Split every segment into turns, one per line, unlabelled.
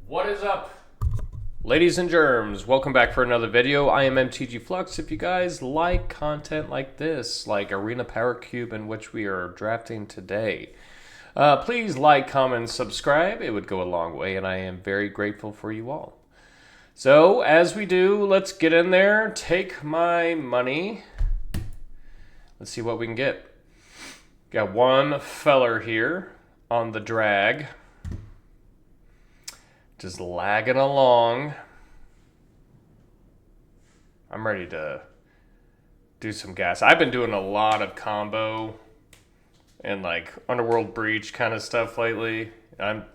What is up, ladies and germs? Welcome back for another video. I am MTG Flux. If you guys like content like this, like Arena Power Cube, in which we are drafting today, please like, comment, subscribe. It would go a long way, and I am very grateful for you all. So, as we do, let's get in there, take my money. Let's see what we can get. Got one feller here on the drag. Just lagging along. I'm ready to do some gas. I've been doing a lot of combo and like Underworld Breach kind of stuff lately. I'm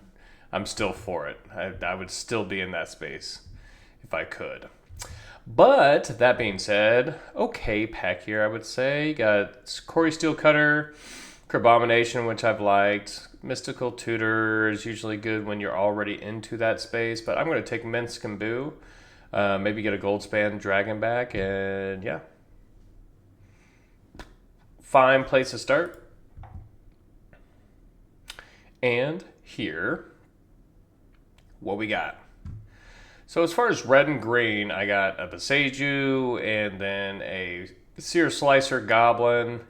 still for it. I would still be in that space if I could. But that being said, okay pack here, I would say. You got Corey Steelcutter, Crabomination, which I've liked. Mystical Tutor is usually good when you're already into that space, but I'm going to take Minsc and Boo. Maybe get a Goldspan Dragon back, and yeah. Fine place to start. And here, what we got. So as far as red and green, I got a Boseiju and then a Seer Slicer Goblin.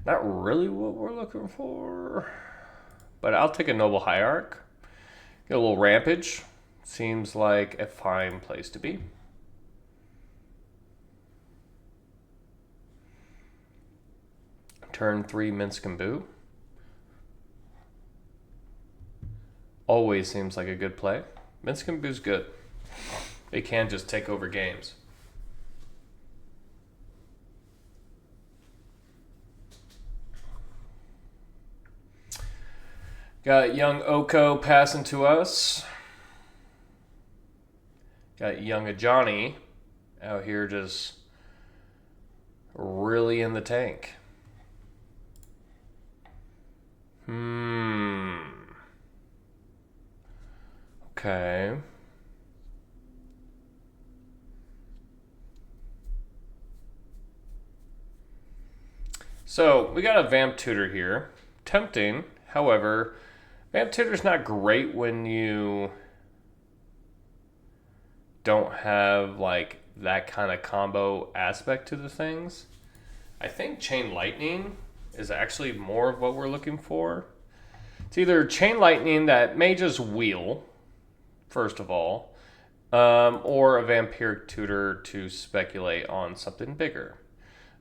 Not really what we're looking for, but I'll take a Noble Hierarch. Get a little Rampage. Seems like a fine place to be. Turn 3 Minsc and Boo. Always seems like a good play. Minsc and Boo's good. They can just take over games. Got young Oko passing to us. Got young Ajani out here just really in the tank. Okay. So we got a Vamp Tutor here. Tempting, however, Vamp Tutor's not great when you don't have like that kind of combo aspect to the things. I think Chain Lightning is actually more of what we're looking for. It's either Chain Lightning that may just wheel, first of all, or a Vampiric Tutor to speculate on something bigger.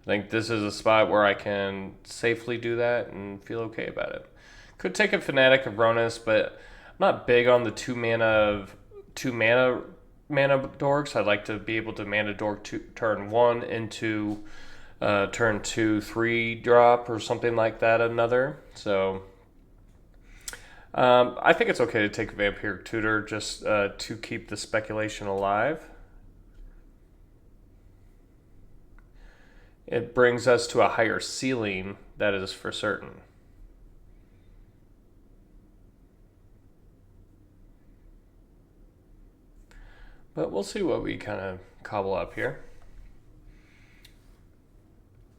I think this is a spot where I can safely do that and feel okay about it. Could take a Fanatic of Ronus, but I'm not big on the two mana dorks. I'd like to be able to mana dork turn 1 into turn 2, 3 drop or something like that. Another. So I think it's okay to take Vampiric Tutor just to keep the speculation alive. It brings us to a higher ceiling, that is for certain. But we'll see what we kind of cobble up here.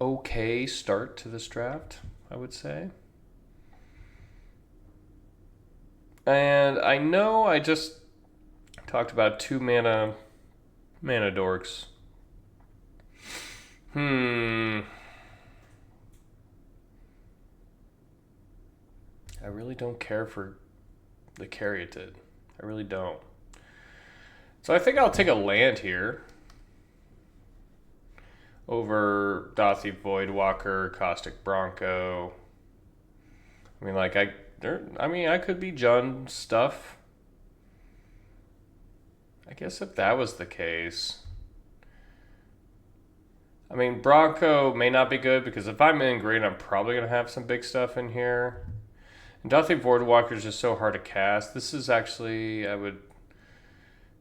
Okay start to this draft, I would say. And I know I just talked about 2 mana dorks. I really don't care for the Caryatid. I really don't. So I think I'll take a land here over Dauthi Voidwalker, Caustic Bronco. I mean, like I could be Jund stuff. I guess if that was the case. I mean, Bronco may not be good because if I'm in green, I'm probably going to have some big stuff in here. And Dauthi Voidwalker is just so hard to cast. This is actually, I would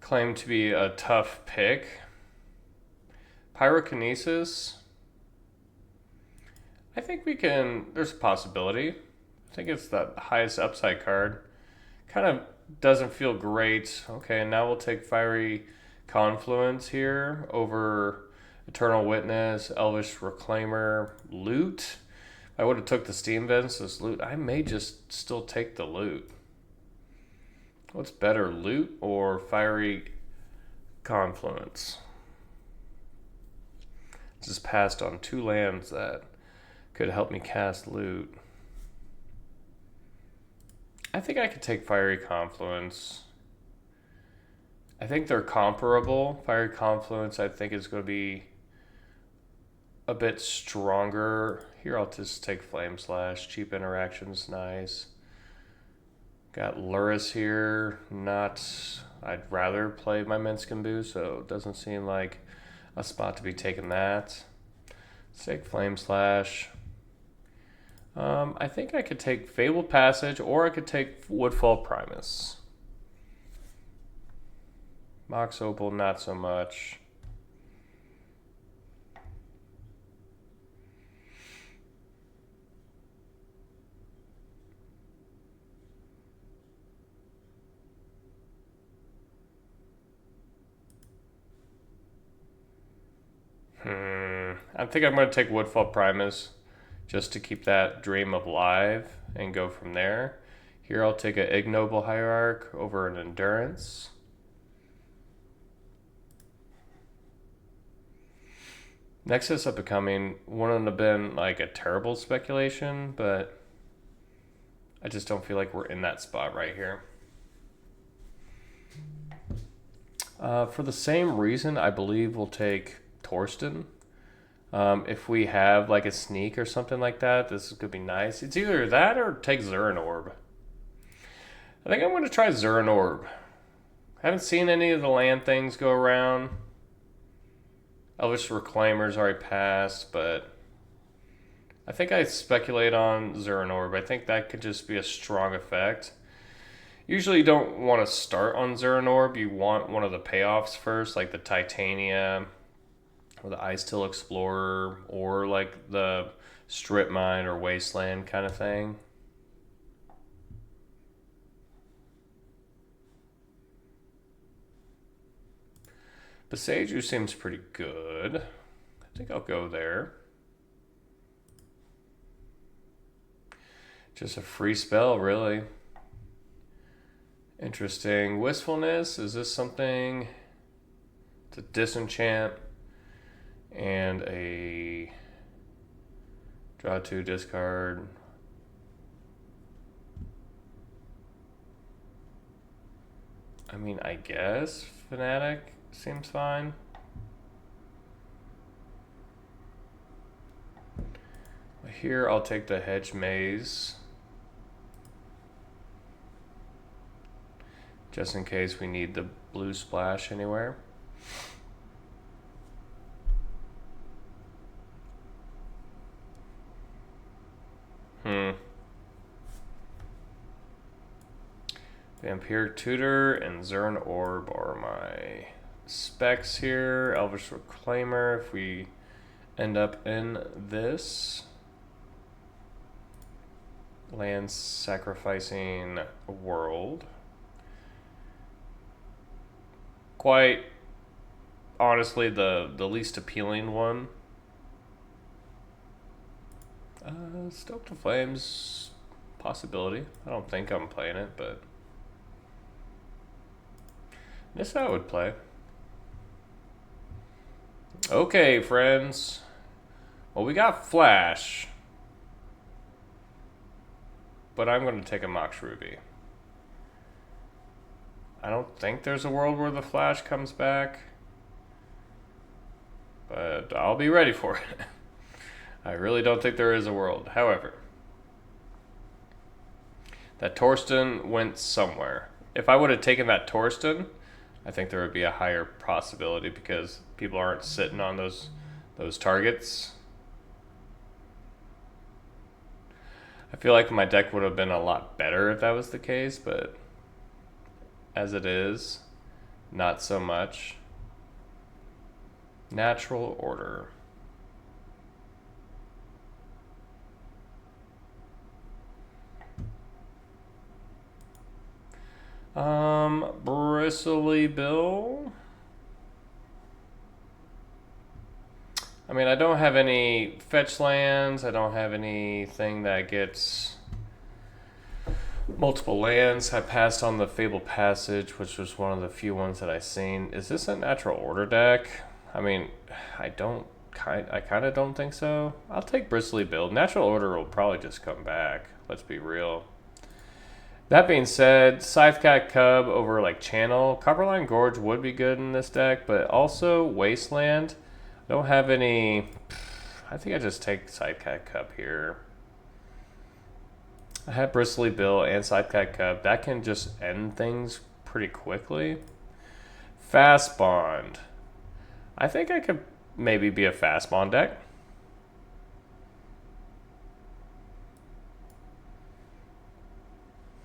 claim to be a tough pick. Pyrokinesis. I think we can, there's a possibility. I think it's the highest upside card. Kind of doesn't feel great. Okay, now we'll take Fiery Confluence here over Eternal Witness, Elvish Reclaimer, Loot. If I would have took the Steam Vents, this Loot, I may just still take the Loot. What's better, loot or fiery confluence? Just passed on 2 lands that could help me cast loot. I think I could take fiery confluence. I think they're comparable. Fiery confluence, I think, is going to be a bit stronger. Here, I'll just take Flame Slash. Cheap interactions, nice. Got Lurrus here. I'd rather play my Minskimbu, so it doesn't seem like a spot to be taking that. Let's take Flame Slash. I think I could take Fabled Passage, or I could take Woodfall Primus. Mox Opal, not so much. I think I'm going to take Woodfall Primus just to keep that dream alive and go from there. Here I'll take an Ignoble Hierarch over an Endurance. Nexus of Becoming wouldn't have been like a terrible speculation, but I just don't feel like we're in that spot right here. For the same reason, I believe we'll take Torsten. If we have like a sneak or something like that, this could be nice. It's either that or take Zerran Orb. I think I'm going to try Zerran Orb. I haven't seen any of the land things go around. Elvish Reclaimer's already passed, but I think I speculate on Zerran Orb. I think that could just be a strong effect. Usually you don't want to start on Zerran Orb. You want one of the payoffs first, like the Titania or the Icetill Explorer, or like the Strip Mine or Wasteland kind of thing. Boseiju seems pretty good. I think I'll go there. Just a free spell, really. Interesting. Wistfulness, is this something to disenchant and a draw 2, discard? I mean, I guess Fanatic seems fine. Here I'll take the Hedge Maze, just in case we need the blue splash anywhere. Vampiric Tutor and Zerran Orb are my specs here. Elvish Reclaimer if we end up in this. Land Sacrificing World. Quite honestly the least appealing one. Stoke to Flames, possibility. I don't think I'm playing it, but this I would play. Okay, friends. Well, we got Flash, but I'm going to take a Mox Ruby. I don't think there's a world where the Flash comes back, but I'll be ready for it. I really don't think there is a world. However, that Torsten went somewhere. If I would have taken that Torsten, I think there would be a higher possibility because people aren't sitting on those targets. I feel like my deck would have been a lot better if that was the case, but as it is, not so much. Natural Order. Bristly Bill. I mean, I don't have any fetch lands. I don't have anything that gets multiple lands. I passed on the Fable Passage, which was one of the few ones that I seen. Is this a natural order deck? I mean, I kind of don't think so. I'll take Bristly Build. Natural order will probably just come back. Let's be real. That being said, Scythecat Cub over like Channel. Copperline Gorge would be good in this deck, but also Wasteland. I don't have any. I think I just take Scythecat Cub here. I have Bristly Bill and Scythecat Cub. That can just end things pretty quickly. Fast Bond. I think I could maybe be a Fast Bond deck.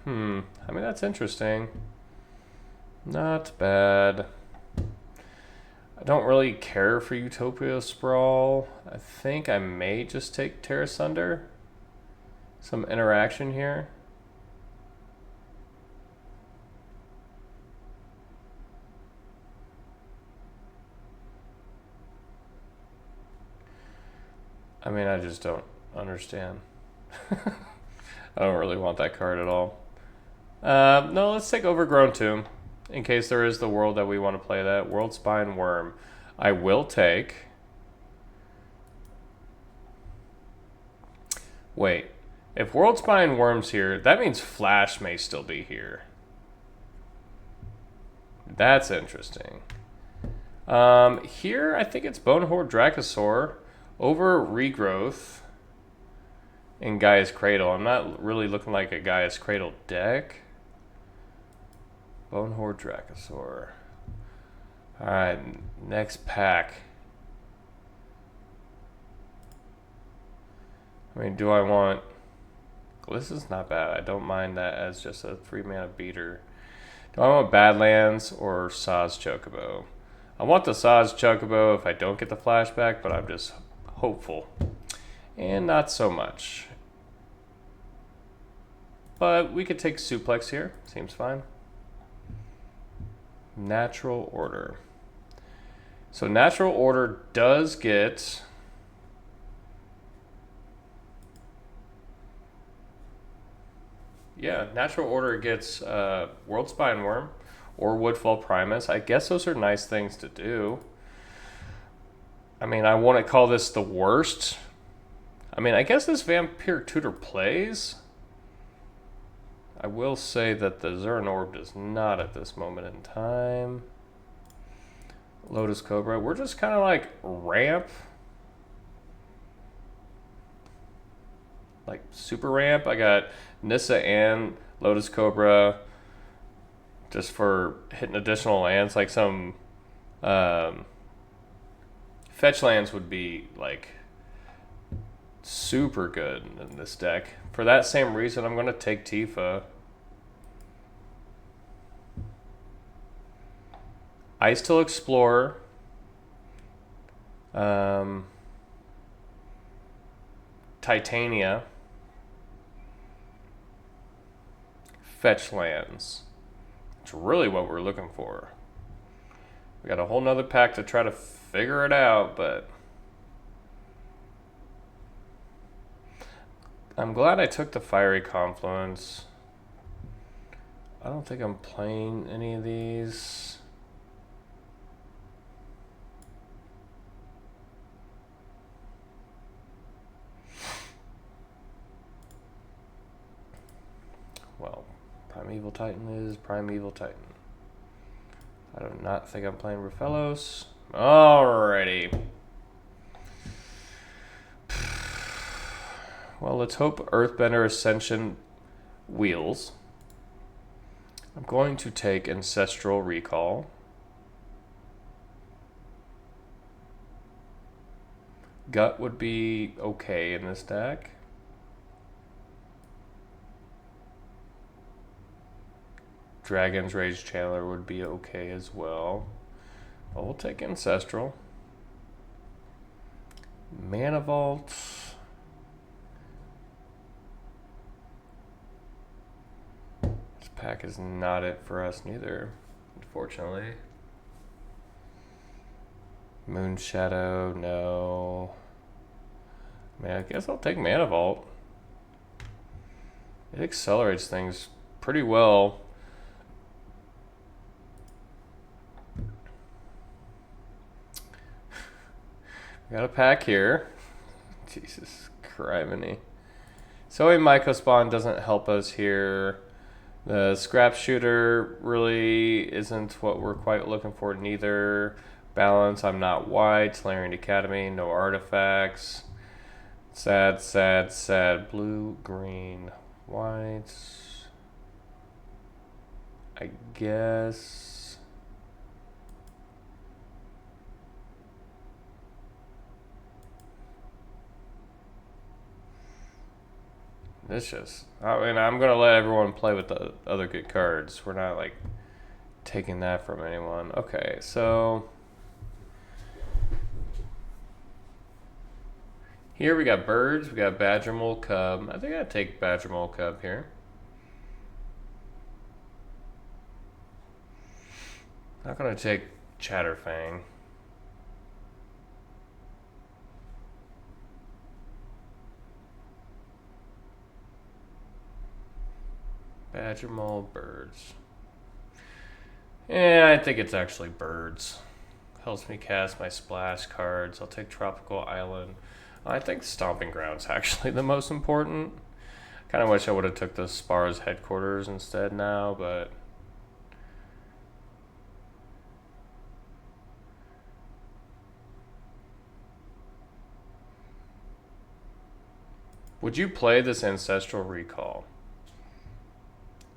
I mean, that's interesting. Not bad. I don't really care for Utopia Sprawl. I think I may just take Terra Sunder. Some interaction here. I mean, I just don't understand. I don't really want that card at all. No, let's take Overgrown Tomb. In case there is the world that we want to play that. Worldspine Worm. I will take. Wait. If Worldspine Worm's here, that means Flash may still be here. That's interesting. Here, I think it's Bonehorde Dracosaur over Regrowth in Gaia's Cradle. I'm not really looking like a Gaia's Cradle deck. Bonehorde Dracosaur. Alright, next pack. I mean, do I want... This is not bad. I don't mind that as just a 3-mana beater. Do I want Badlands or Saz Chocobo? I want the Saz Chocobo if I don't get the flashback, but I'm just hopeful. And not so much. But we could take Suplex here. Seems fine. Natural Order. So Natural Order does get... Yeah, Natural Order gets Worldspine Worm or Woodfall Primus. I guess those are nice things to do. I mean, I wouldn't call this the worst. I mean, I guess this Vampire Tutor plays. I will say that the Zuran Orb does not at this moment in time. Lotus Cobra. We're just kind of like ramp. Like super ramp. I got Nissa and Lotus Cobra just for hitting additional lands. Like some fetch lands would be like super good in this deck. For that same reason, I'm going to take Tifa. Ice-Till Explorer. Titania. Fetch lands. It's really what we're looking for. We got a whole nother pack to try to figure it out, but I'm glad I took the Fiery Confluence. I don't think I'm playing any of these. Well, Primeval Titan is Primeval Titan. I do not think I'm playing Rofellos. Alrighty. Well, let's hope Earthbender Ascension wheels. I'm going to take Ancestral Recall. Gut would be okay in this deck. Dragon's Rage Channeler would be okay as well. But we'll take Ancestral. Mana Vault. This pack is not it for us neither, unfortunately. Moon Shadow, no. I mean, I guess I'll take Mana Vault. It accelerates things pretty well. Got a pack here. Jesus criminy. So a Myco Spawn doesn't help us here. The Scrap Shooter really isn't what we're quite looking for neither. Balance, I'm not white. Larian Academy, no artifacts. Sad, sad, sad. Blue, green, white. I guess. It's just, I mean, I'm going to let everyone play with the other good cards. We're not like taking that from anyone. Okay, so here we got birds, we got Badger Mole Cub. I think I'd take Badger Mole Cub here. Not gonna take Chatterfang. Badger Mole, birds. Yeah, I think it's actually birds. Helps me cast my splash cards. I'll take Tropical Island. I think Stomping Ground's actually the most important. Kind of wish I would have took the Spar's headquarters instead now, but would you play this Ancestral Recall?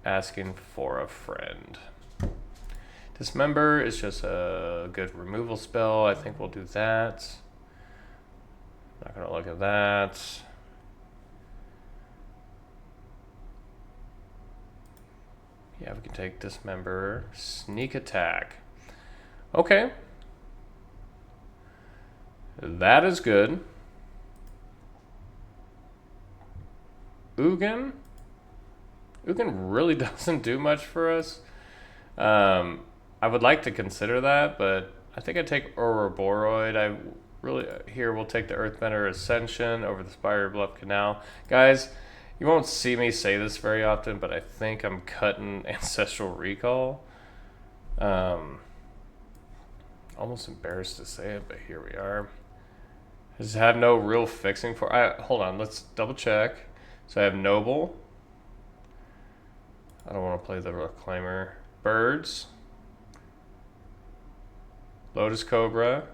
Asking for a friend. Dismember is just a good removal spell. I think we'll do that. Not gonna look at that. Yeah, we can take Dismember. Sneak Attack. Okay. That is good. Ugin? Ugin really doesn't do much for us. I would like to consider that, but I think I'd take Ouroboros. I really here we'll take the Earthbender Ascension over the Spire Bluff Canal. Guys, you won't see me say this very often, but I think I'm cutting Ancestral Recall. Almost embarrassed to say it, but here we are. I just have no real fixing for. Hold on, let's double check. So I have Noble. I don't want to play the Reclaimer. Birds. Lotus Cobra.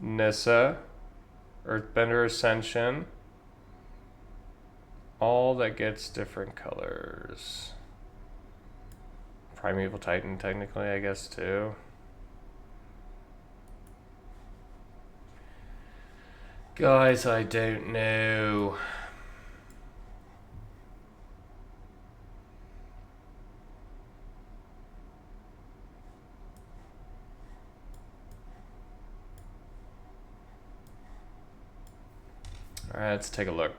Nissa. Earthbender Ascension. All that gets different colors. Primeval Titan, technically, I guess, too. Guys, I don't know. All right, let's take a look.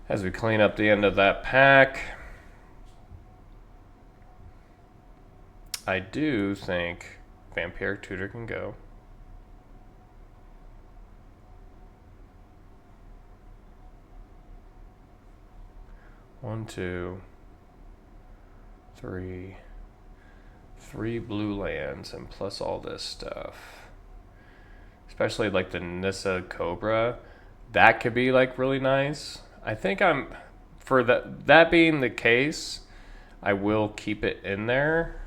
As we clean up the end of that pack, I do think Vampiric Tutor can go. One, two, three. 3 blue lands and plus all this stuff. Especially like the Nissa Cobra. That could be like really nice. I think for that being the case, I will keep it in there.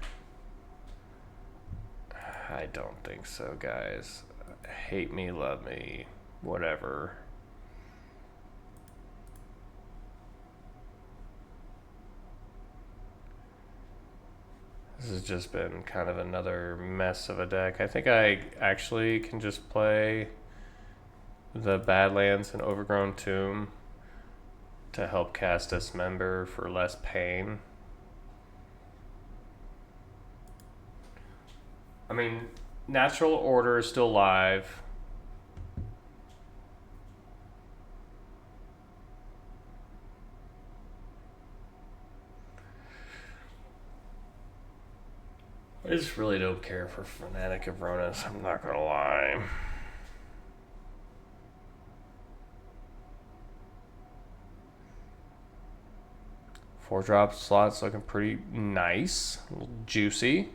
I don't think so, guys. Hate me, love me, whatever. This has just been kind of another mess of a deck. I think I actually can just play the Badlands and Overgrown Tomb to help cast Dismember for less pain. I mean, Natural Order is still live. I just really don't care for Fanatic of Ronus, I'm not gonna lie. 4-drop slots looking pretty nice, a little juicy.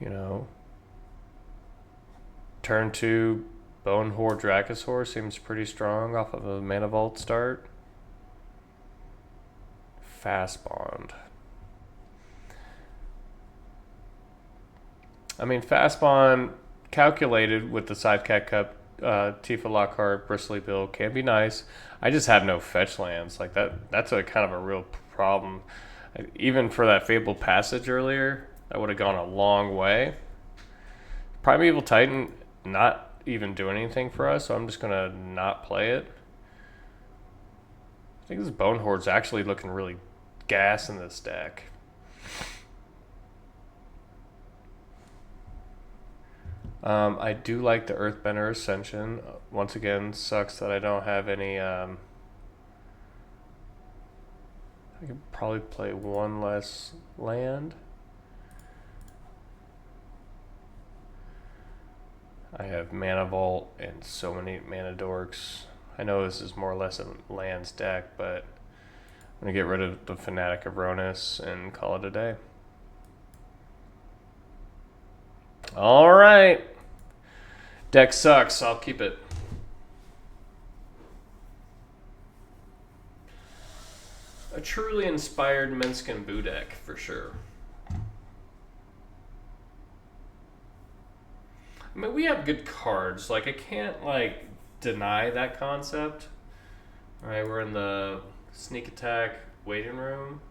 You know, turn 2 Bonehor Dracosaur seems pretty strong off of a Mana Vault start. Fast Bond. I mean, Fast Bond calculated with the Sidecat Cup, Tifa Lockhart, Bristly Bill can be nice. I just have no fetch lands. Like that's a kind of a real problem. Even for that Fabled Passage earlier, that would have gone a long way. Primeval Titan not even doing anything for us, so I'm just gonna not play it. I think this Bonehor's actually looking really gas in this deck. I do like the Earthbender Ascension. Once again, sucks that I don't have any. I could probably play one less land. I have Mana Vault and so many Mana Dorks. I know this is more or less a lands deck, but I'm going to get rid of the Fanatic of Ronus and call it a day. Alright. Deck sucks, I'll keep it. A truly inspired Minskin Boo deck, for sure. I mean, we have good cards. Like, I can't, like, deny that concept. Alright, we're in the Sneak Attack waiting room.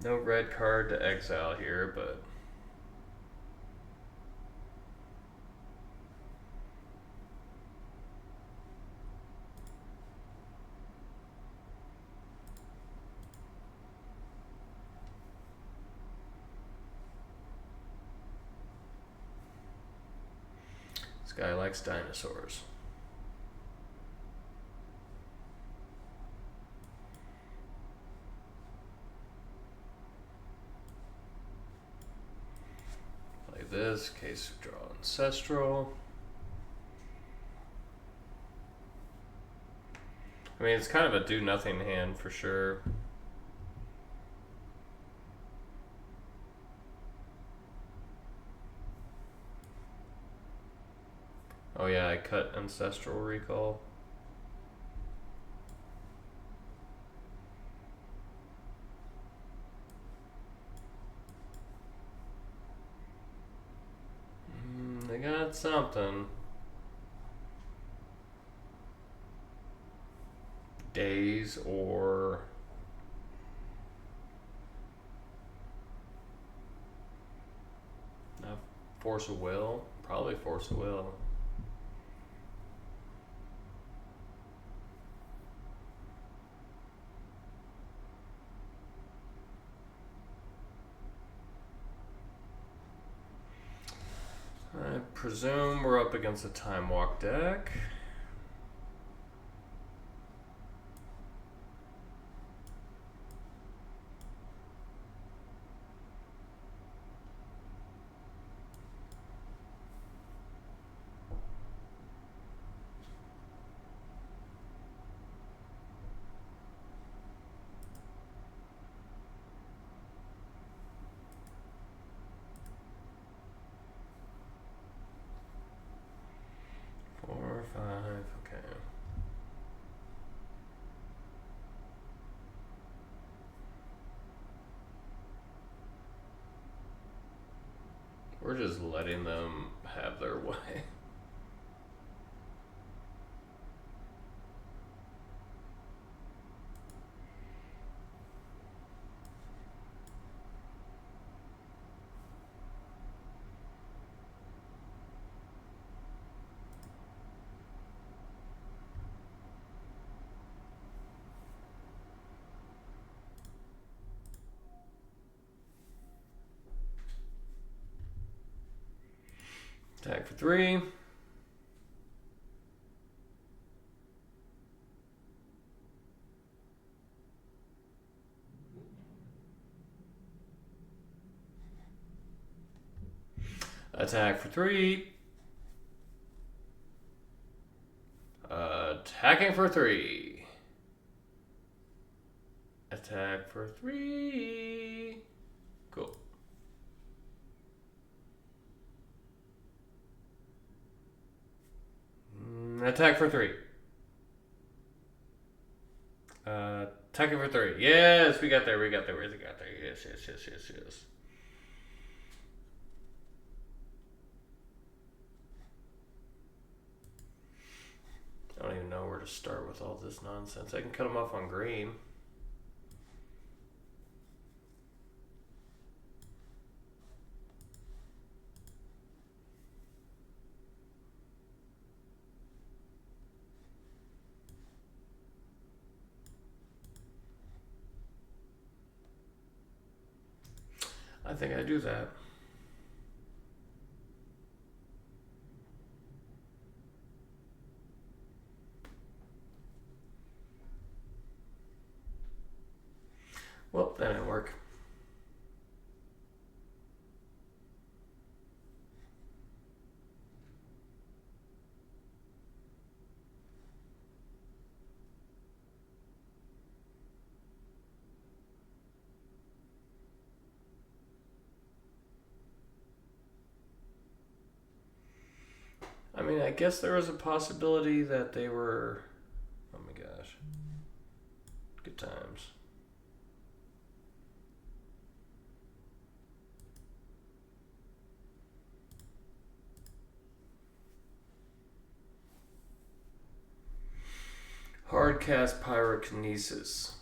No red card to exile here, but... this guy likes dinosaurs. This case of draw Ancestral. I mean, it's kind of a do nothing hand for sure. Oh yeah, I cut Ancestral Recall. They got something. Days or Force of Will? Probably Force of Will. I presume we're up against a Time Walk deck. Okay. We're just letting them have their way. Attack for 3. Attack for 3. Attacking for 3. Attack for 3. Cool. Attack for 3. Attacking for 3. Yes, we got there. Yes. I don't even know where to start with all this nonsense. I can cut them off on green. I think I do that. Well, that didn't work. I mean, I guess there was a possibility that they were... Oh my gosh. Good times. Hardcast Pyrokinesis.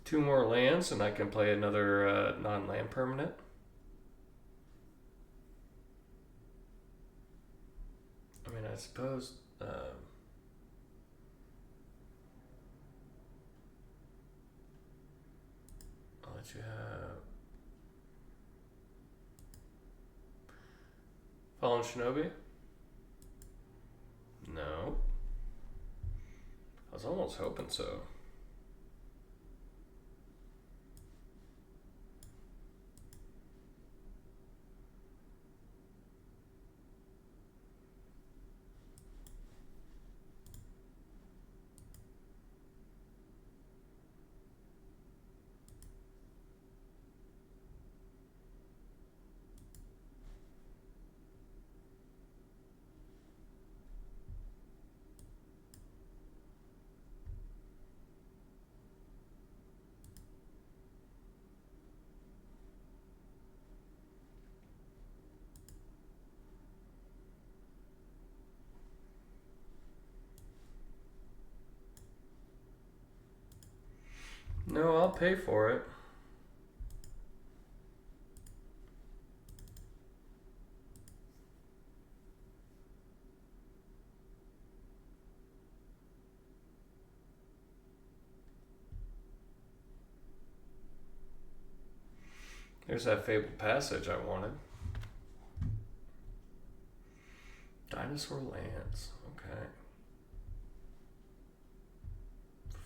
Two more lands, and I can play another non-land permanent. I mean, I suppose... I'll let you have... Fallen Shinobi? No. I was almost hoping so. No, I'll pay for it. There's that Fabled Passage I wanted. Dinosaur Lands. Okay.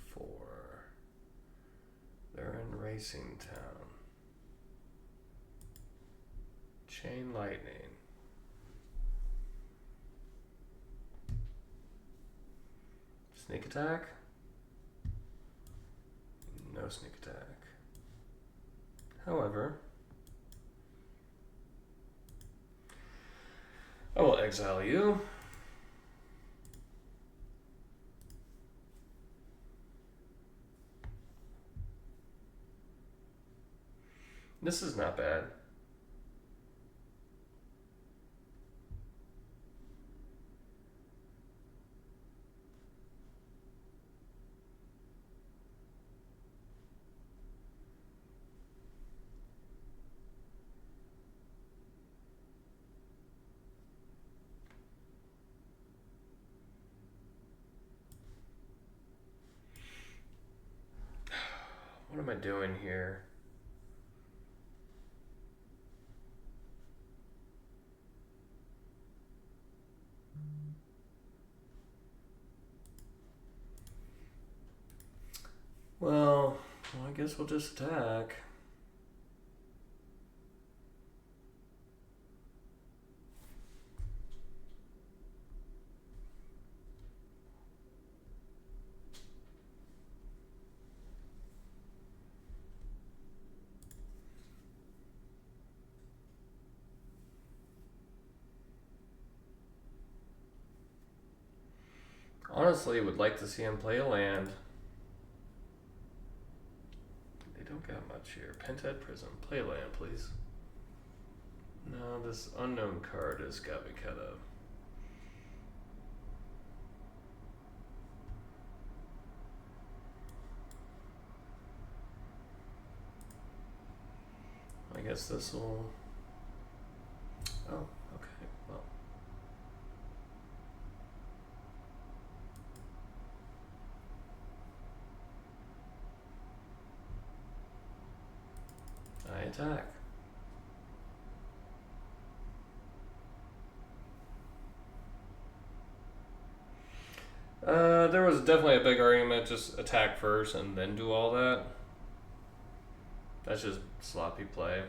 4. They're in Racing Town. Chain Lightning. Sneak attack? No sneak attack. However, I will exile you. This is not bad. What am I doing here? guess we'll just attack. Honestly, would like to see him play a land. They don't got much here. Pentad Prism. Play a land, please. No, this unknown card has got me kind of... I guess this will... Oh, okay, well. I attack. There was definitely a big argument, just attack first and then do all that. That's just sloppy play.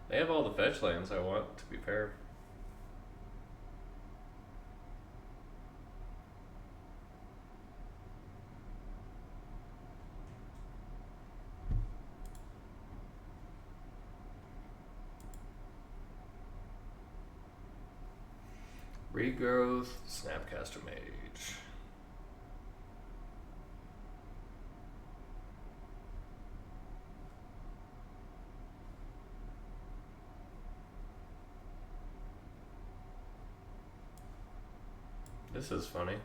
They have all the fetch lands I want, to be fair. Regrowth, Snapcaster Mage. This is funny.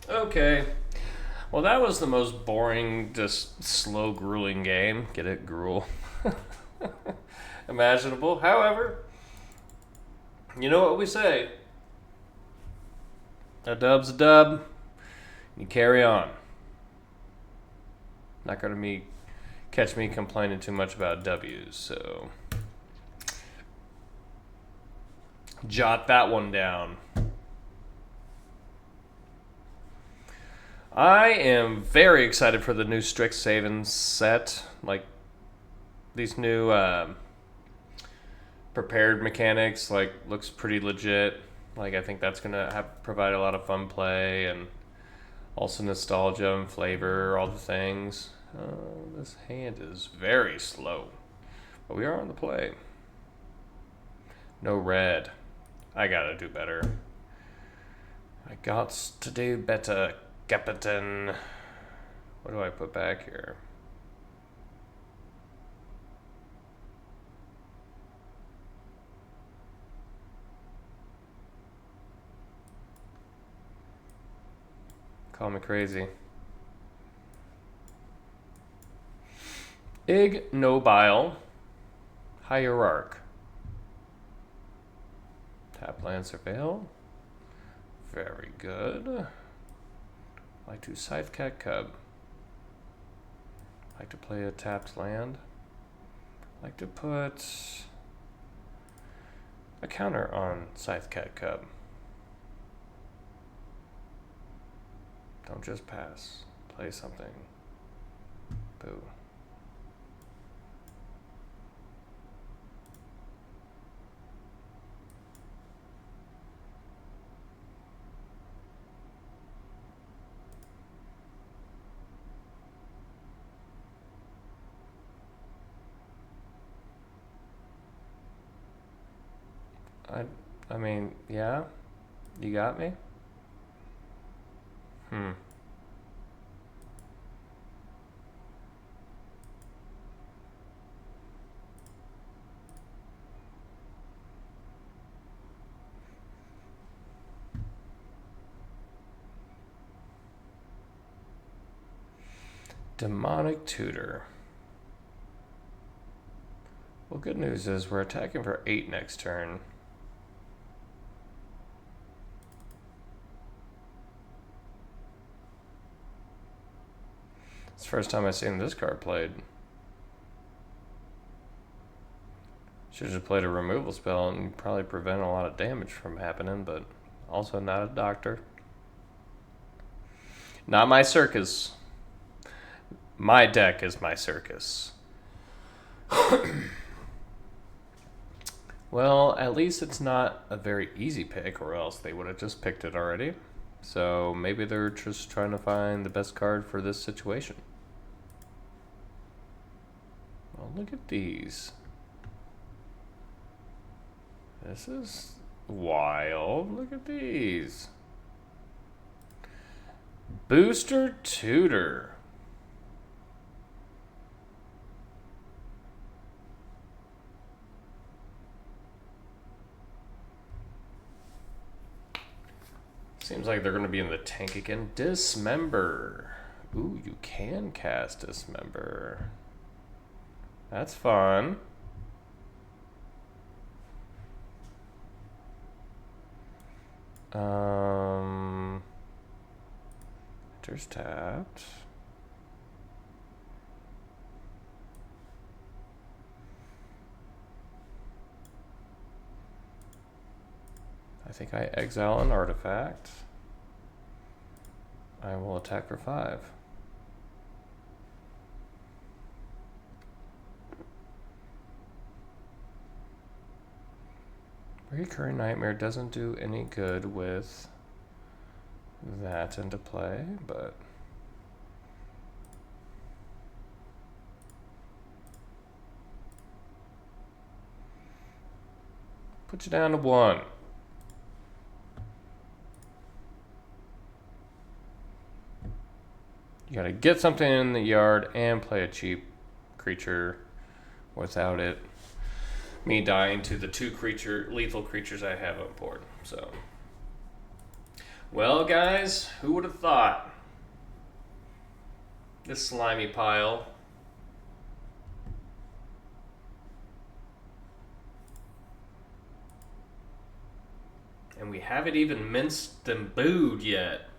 Okay. Well, that was the most boring, just slow, grueling game. Get it? Gruel. Imaginable. However, you know what we say. A dub's a dub. You carry on. Not going to catch me complaining too much about W's, so... Jot that one down. I am very excited for the new Strixhaven set. Like, these new prepared mechanics, like, looks pretty legit. Like, I think that's going to provide a lot of fun play and also nostalgia and flavor, all the things. This hand is very slow, but we are on the play. No red. I gotta do better. I got to do better, Captain. What do I put back here? Call me crazy. Ignobile. Hierarch. Tap land surveil. Very good. Like to Scythecat Cub. Like to play a tapped land. Like to put a counter on Scythecat Cub. Don't just pass. Play something. Boo. I mean, yeah? You got me? Demonic Tutor. Well, good news is we're attacking for 8 next turn. It's the first time I've seen this card played. Should have played a removal spell and probably prevent a lot of damage from happening, but also not a doctor. Not my circus. My deck is my circus. Well, at least it's not a very easy pick, or else they would have just picked it already. So maybe they're just trying to find the best card for this situation. Well, look at these. This is wild. Look at these. Booster Tutor. Seems like they're going to be in the tank again. Dismember. Ooh, you can cast Dismember. That's fun. Enters tapped. I think I exile an artifact. I will attack for 5. Recurring Nightmare doesn't do any good with that into play, but put you down to 1. You gotta get something in the yard and play a cheap creature without it me dying to the 2 lethal creatures I have on board. So, well, guys, who would have thought this slimy pile? And we haven't even minced and booed yet.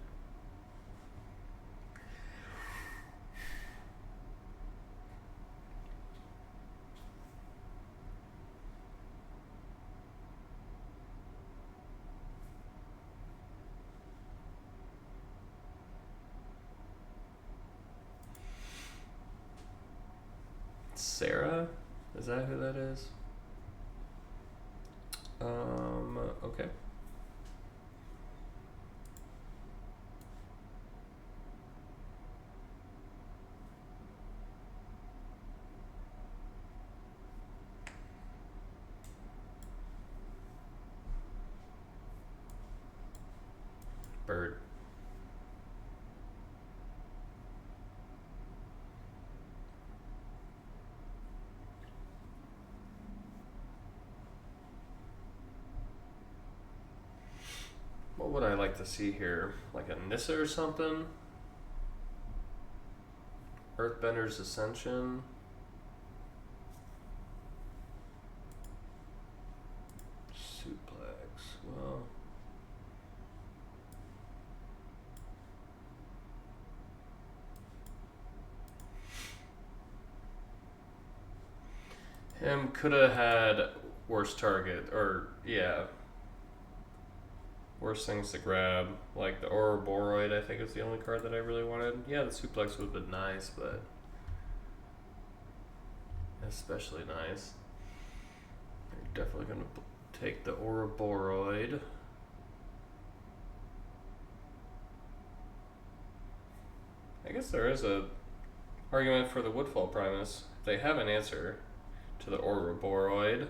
Sarah? Is that who that is? Okay. Bird. What would I like to see here? Like a Nissa or something? Earthbender's Ascension. Suplex. Well, him could have had worse target, or yeah, worse things to grab. Like the Ouroboros, I think is the only card that I really wanted. Yeah, the Suplex would have been nice, but especially nice. You're definitely going to take the Ouroboros. I guess there is a argument for the Woodfall Primus. If they have an answer to the Ouroboros.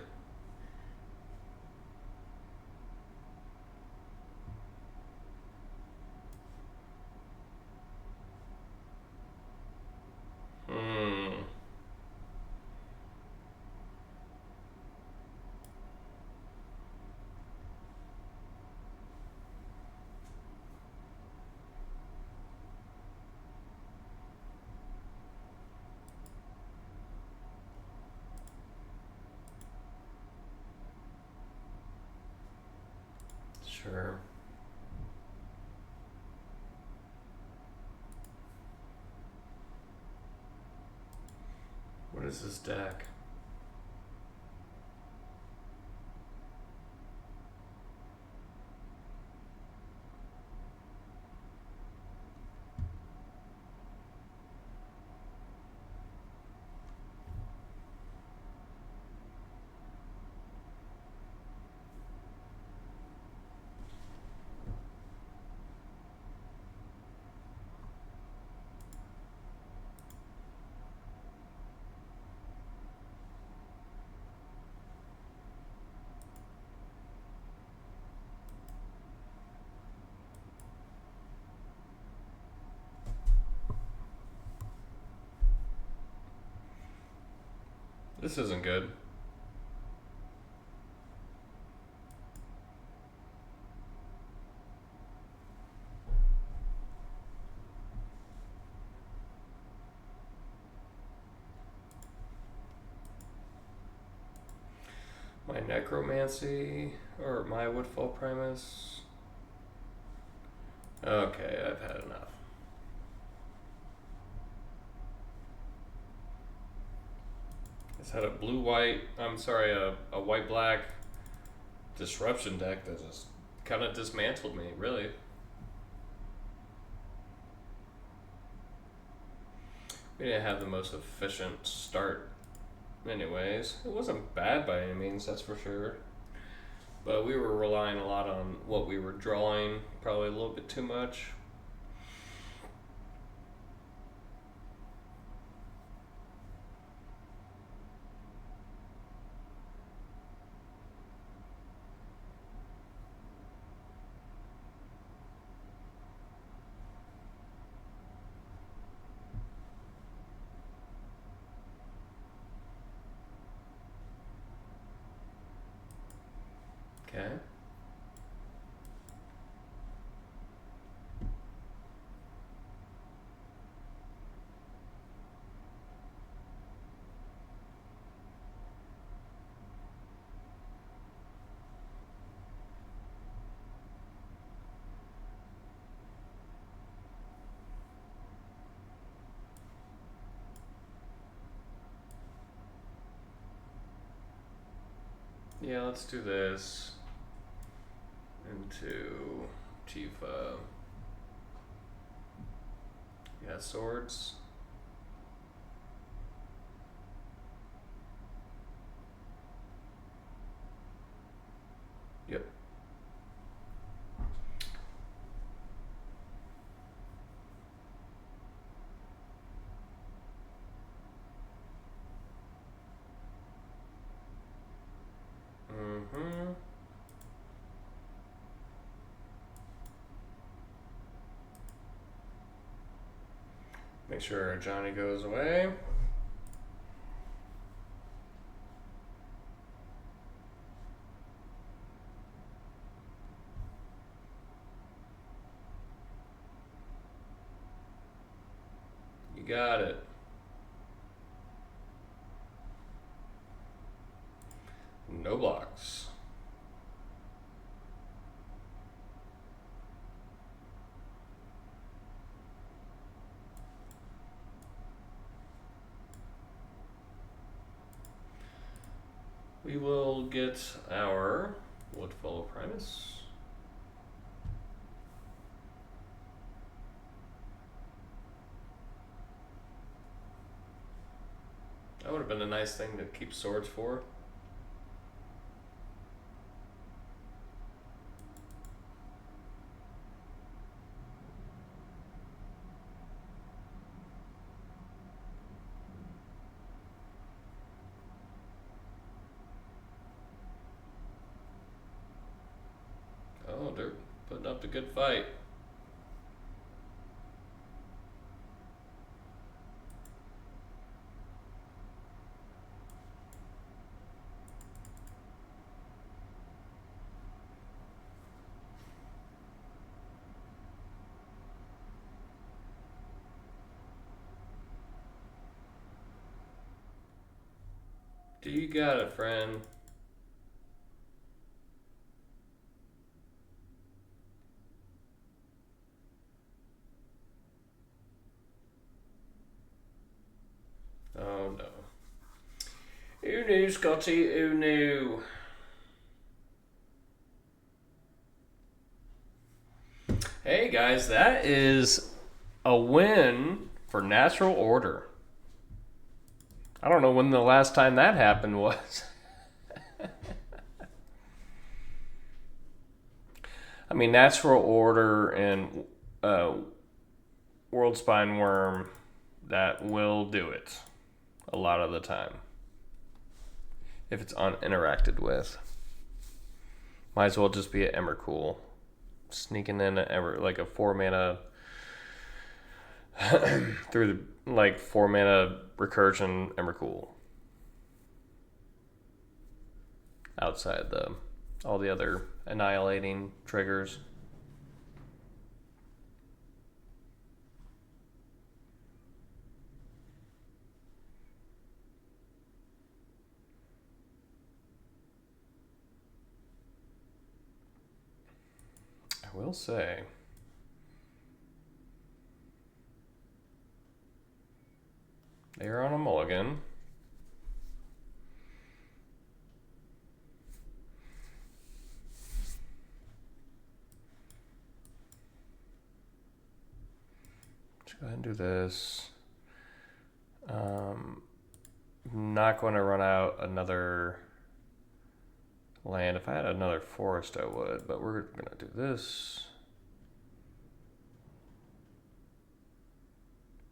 Sure. is this deck? This isn't good. My Necromancy or my Woodfall Primus. Okay, I've had enough. It's had a a white-black disruption deck that just kind of dismantled me, really. We didn't have the most efficient start anyways. It wasn't bad by any means, that's for sure. But we were relying a lot on what we were drawing, probably a little bit too much. Okay. Yeah, let's do this into Tifa. Yeah, swords. Yep. Mm-hmm. Make sure Johnny goes away. You got it. No blocks. We will get our Woodfall Primus. That would have been a nice thing to keep swords for. Oh, they're putting up a good fight. Do you got it, friend? Oh no. Unu, Scotty, Unu. Hey guys, that is a win for Natural Order. I don't know when the last time that happened was. I mean, Natural Order and World Spine Worm, that will do it a lot of the time. If it's uninteracted with. Might as well just be an Emrakul. Sneaking in like a 4-mana through the 4-mana recursion Emrakul. Outside all the other annihilating triggers. I will say, they're on a mulligan. Let's go ahead and do this. Not going to run out another land. If I had another forest, I would, but we're going to do this.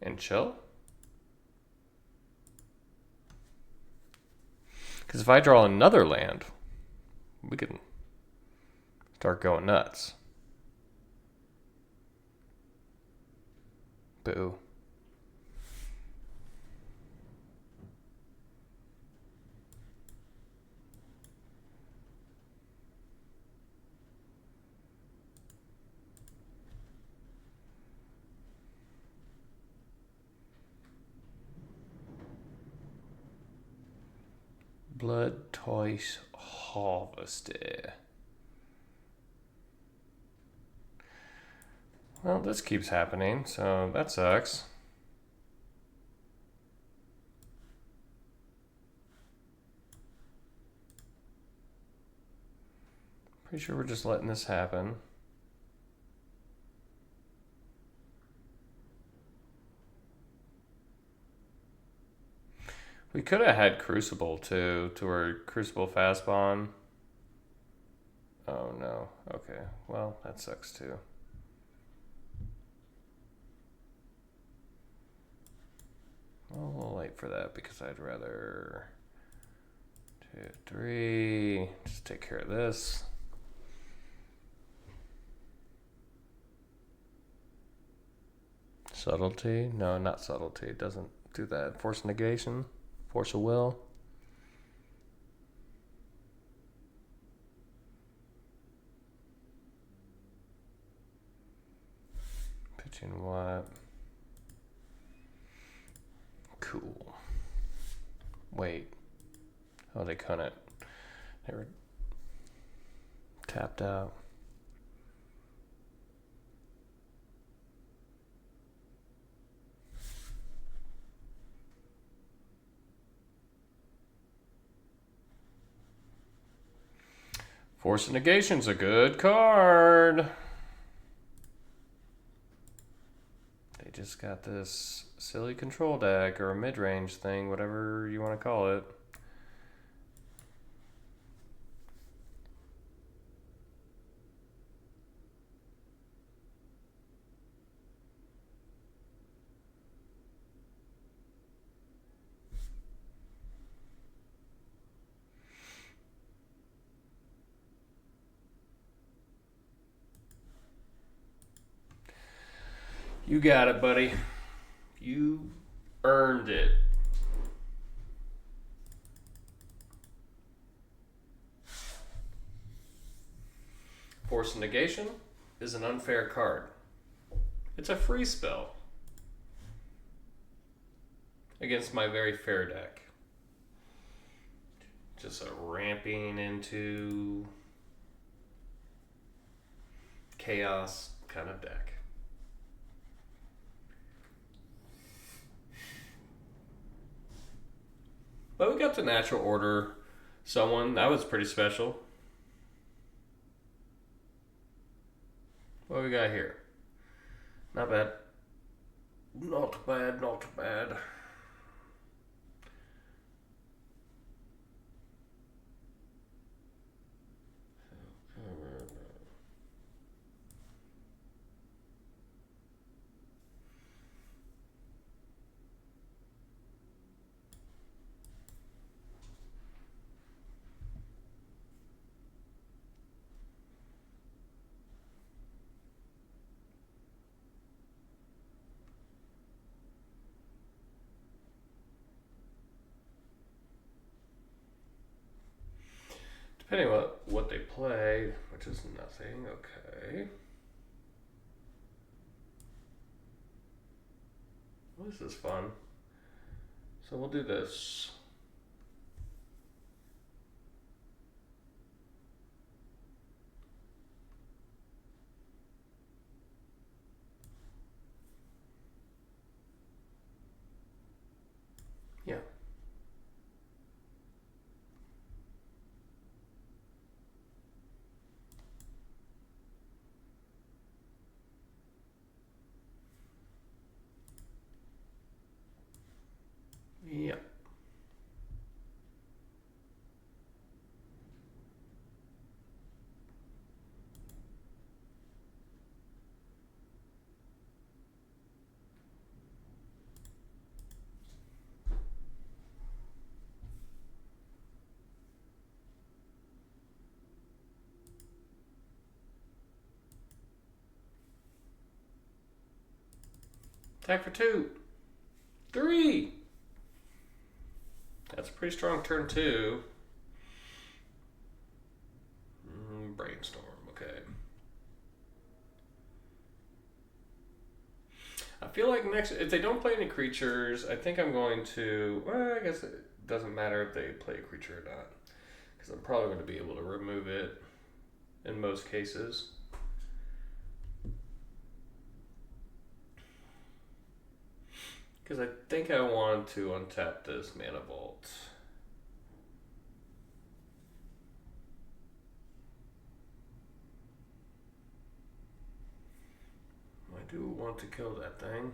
And chill. Because if I draw another land, we can start going nuts. Boo. Bloodtoise Harvester. Well, this keeps happening, so that sucks. Pretty sure we're just letting this happen. We could have had Crucible too, to our Crucible Fastbond. Oh no. Okay. Well, that sucks too. Well, a little late for that because I'd rather 2, 3. Just take care of this. Subtlety? No, not subtlety. It doesn't do that. Force negation. Force of will. Pitching what? Cool. Wait. Oh, they couldn't. They were tapped out. Force of Negation's a good card. They just got this silly control deck or a mid-range thing, whatever you want to call it. You got it, buddy. You earned it. Force of Negation is an unfair card. It's a free spell against my very fair deck. Just a ramping into chaos kind of deck. But we got the natural order someone. That was pretty special. What we got here? Not bad. Not bad, not bad. Depending on what they play, which is nothing, okay. Well, this is fun. So we'll do this. Yeah. Yeah. Attack for 2. 3. That's a pretty strong turn 2. Brainstorm, okay. I feel like next, if they don't play any creatures, I think I'm going to, well, I guess it doesn't matter if they play a creature or not. Because I'm probably going to be able to remove it in most cases. Because I think I want to untap this Mana Vault. I do want to kill that thing.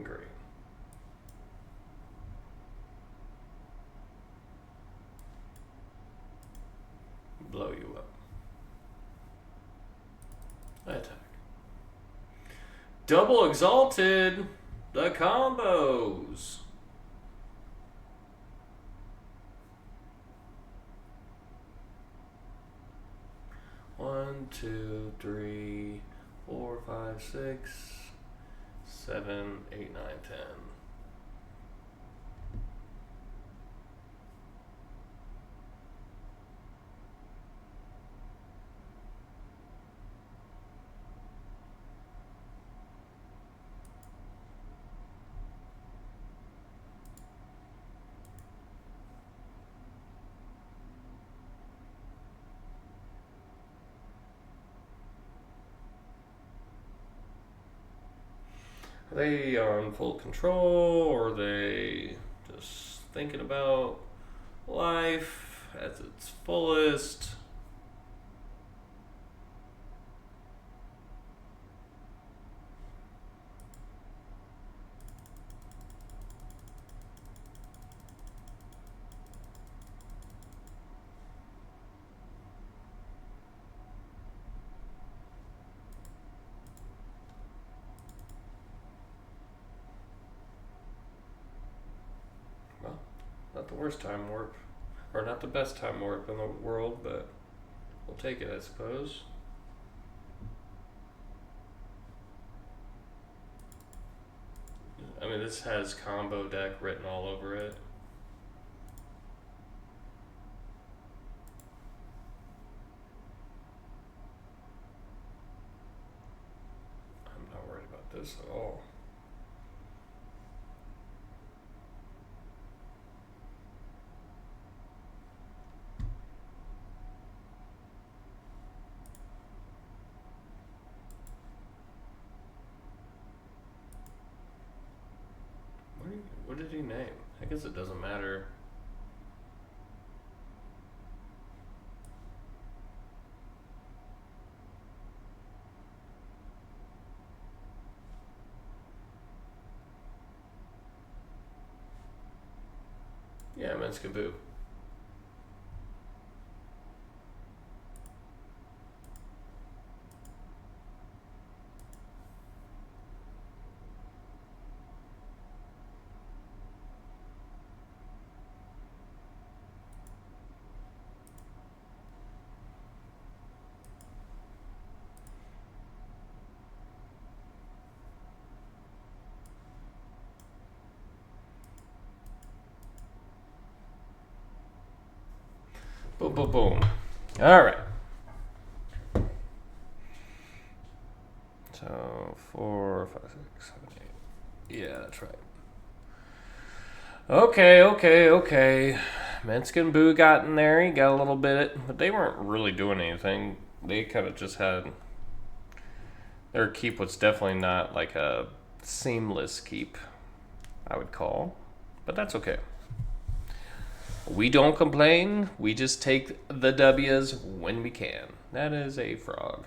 Great. Blow you up. I attack. Double Exalted! The combos! One, two, three, 4, 5, 6, 7, 8, 9, 10. Are they on full control, or are they just thinking about life at its fullest? Not the worst time warp, or not the best time warp in the world, but we'll take it, I suppose. I mean, me this has combo deck written all over it. I'm not worried about this at all. What did he name? I guess it doesn't matter. Yeah, Menskaboo. Boom, boom, boom. All right. So 4, 5, 6, 7, 8. Yeah, that's right. Okay. Menskaboo got in there. He got a little bit, but they weren't really doing anything. They kind of just had. Their keep was definitely not like a seamless keep, I would call. But that's okay. We don't complain. We just take the W's when we can. That is a frog.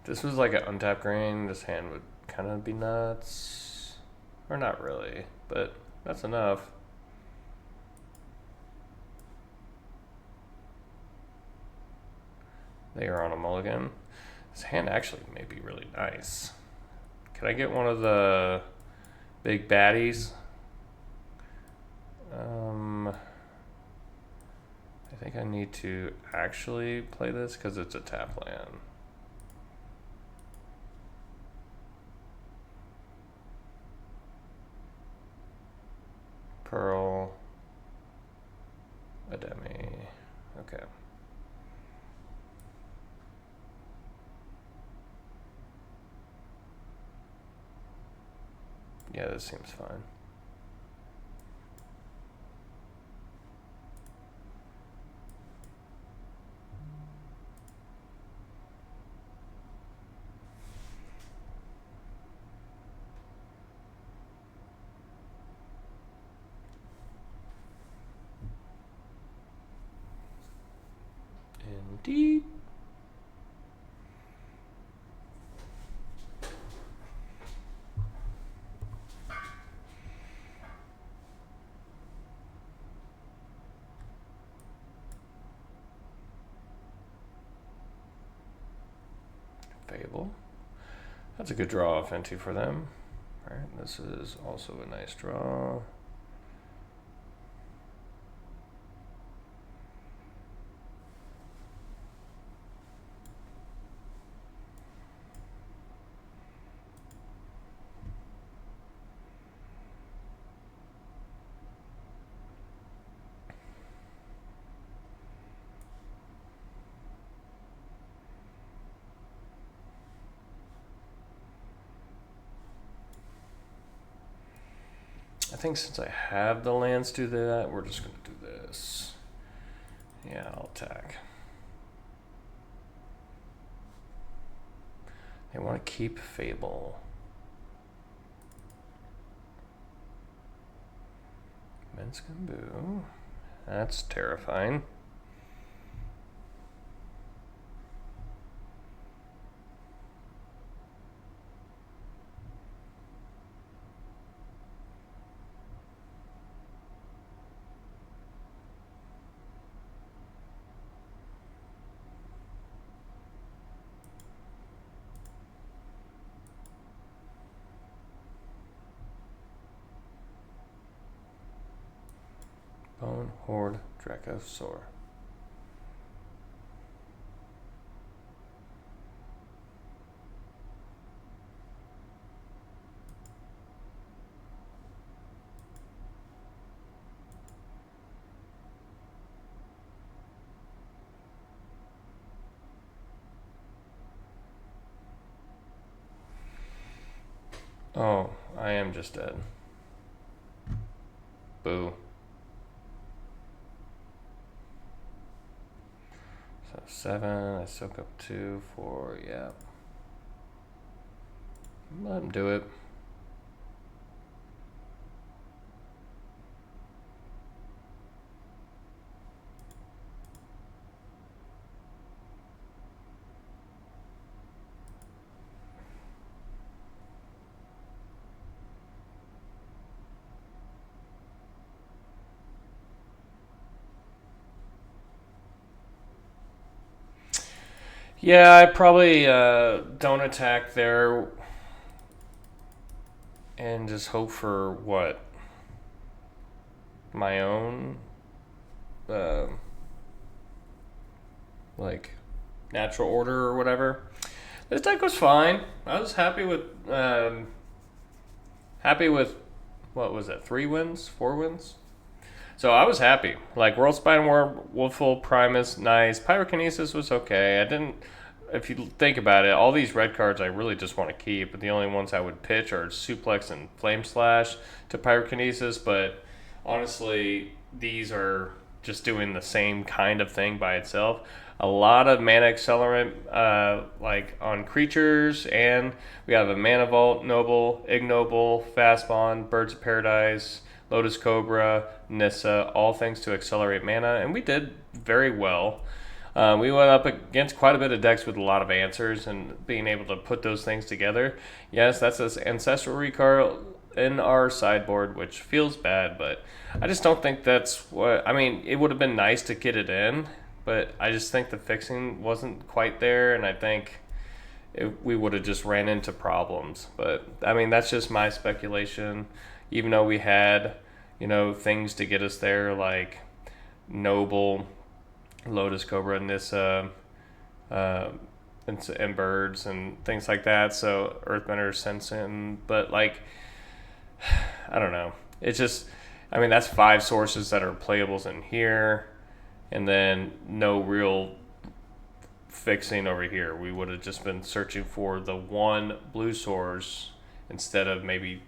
This was like an untapped green. This hand would kind of be nuts. Or not really, but that's enough. They are on a mulligan. This hand actually may be really nice. Can I get one of the big baddies? I think I need to actually play this because it's a tap land. Pearl. Ademi. Okay. Yeah, this seems fine. Indeed. Fable. That's a good draw off into for them. All right, this is also a nice draw. I think since I have the lands to do that, we're just going to do this. Yeah, I'll attack. They want to keep Fable. Menskaboo. That's terrifying. Bone Horde Dracosaur. Oh, I am just dead. Boo. So 7, I soak up 2, 4, yeah. Let him do it. Yeah, I probably don't attack there and just hope for what? My own, uh, like, natural order or whatever. This deck was fine. I was happy with, what was it, 3 wins? 4 wins? So I was happy. Like, World Spine War, Woodfall, Primus, nice. Pyrokinesis was okay. I didn't, if you think about it, all these red cards I really just want to keep, but the only ones I would pitch are Suplex and Flame Slash to Pyrokinesis, but honestly, these are just doing the same kind of thing by itself. A lot of mana accelerant, like on creatures, and we have a Mana Vault, Noble, Ignoble, Fast Bond, Birds of Paradise, Lotus Cobra, Nissa, all things to accelerate mana, and we did very well. We went up against quite a bit of decks with a lot of answers, and being able to put those things together. Yes, that's this Ancestral Recall in our sideboard, which feels bad, but I just don't think that's what. I mean, it would have been nice to get it in, but I just think the fixing wasn't quite there, and I think we would have just ran into problems. But I mean, that's just my speculation. Even though we had, things to get us there, like Noble, Lotus Cobra, Nissa, and birds and things like that. So Earthbender, Sensen, but like, I don't know. It's just, I mean, that's 5 sources that are playables in here, and then no real fixing over here. We would have just been searching for the one blue source instead of maybe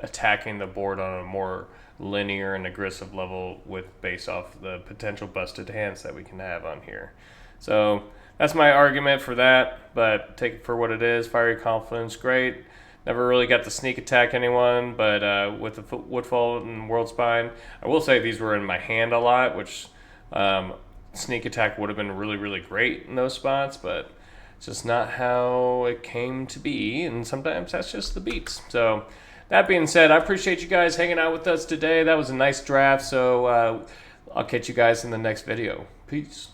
attacking the board on a more linear and aggressive level with based off the potential busted hands that we can have on here. So that's my argument for that, but take it for what it is. Fiery Confluence, great. Never really got to sneak attack anyone, but with the Woodfall and World Spine, I will say these were in my hand a lot, which sneak attack would have been really, really great in those spots, but it's just not how it came to be, and sometimes that's just the beats. So that being said, I appreciate you guys hanging out with us today. That was a nice draft, so I'll catch you guys in the next video. Peace.